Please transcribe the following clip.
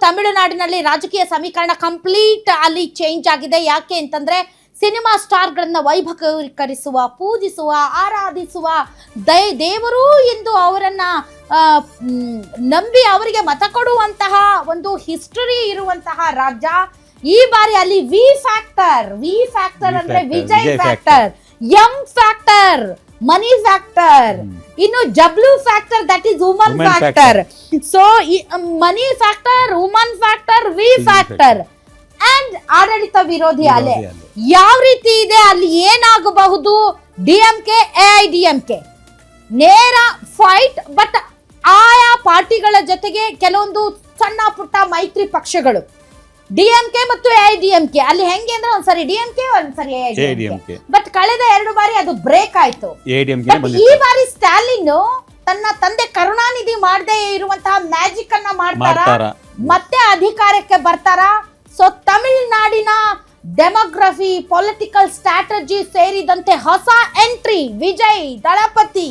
ತಮಿಳುನಾಡಿನಲ್ಲಿ ರಾಜಕೀಯ ಸಮೀಕರಣ ಕಂಪ್ಲೀಟ್ ಅಲ್ಲಿ ಚೇಂಜ್ ಆಗಿದೆ. ಯಾಕೆ ಅಂತಂದ್ರೆ ಸಿನಿಮಾ ಸ್ಟಾರ್ಗಳನ್ನ ವೈಭವೀಕರಿಸುವ, ಪೂಜಿಸುವ, ಆರಾಧಿಸುವ, ದೇವರು ಎಂದು ಅವರನ್ನ ನಂಬಿ ಅವರಿಗೆ ಮತ ಕೊಡುವಂತಹ ಒಂದು ಹಿಸ್ಟರಿ ಇರುವಂತಹ ರಾಜ್ಯ. ಈ ಬಾರಿ ಅಲ್ಲಿ ವಿ ಫ್ಯಾಕ್ಟರ್ ಅಂದ್ರೆ Vijay factor, M factor money factor, ಇನ್ನು W factor that is woman factor. So money factor, woman factor, V factor and ಆಡಳಿತ ವಿರೋಧಿ ಅಲೆ ಯಾವ ರೀತಿ ಇದೆ, ಅಲ್ಲಿ ಏನಾಗಬಹುದು? ಡಿಎಂಕೆ ಎಐಡಿಎಂಕೆ ನೇರ ಫೈಟ್, ಬಟ್ ಆಯಾ ಪಾರ್ಟಿಗಳ ಜೊತೆಗೆ ಕೆಲವೊಂದು ಸಣ್ಣ ಪುಟ್ಟ ಮೈತ್ರಿ ಪಕ್ಷಗಳು ಡಿಎಂಕೆ ಮತ್ತು ಎಐಡಿಎಂಕೆ ಅಲ್ಲಿ ಹೆಂಗೆ ಅಂದ್ರೆ ಒಂದ್ಸರಿ ಡಿಎಂಕೆ ಒಂದ್ಸರಿ ಎಐಡಿಎಂಕೆ, ಬಟ್ ಕಳೆದ 2 ಬಾರಿ ಅದು ಬ್ರೇಕ್ ಆಯ್ತು. ಈ ಬಾರಿ ಸ್ಟಾಲಿನ್ ತನ್ನ ತಂದೆ ಕರುಣಾನಿಧಿ ಮಾಡದೇ ಇರುವಂತಹ ಮ್ಯಾಜಿಕ್ ಅನ್ನ ಮಾಡ್ತಾರ, ಮತ್ತೆ ಅಧಿಕಾರಕ್ಕೆ ಬರ್ತಾರ. ಸೊ ತಮಿಳುನಾಡಿನ ಡೆಮೋಗ್ರಫಿ, ಪೊಲಿಟಿಕಲ್ ಸ್ಟ್ರಾಟಜಿ ಸೇರಿದಂತೆ ಹೊಸ ಎಂಟ್ರಿ ವಿಜಯ್ ದಳಪತಿ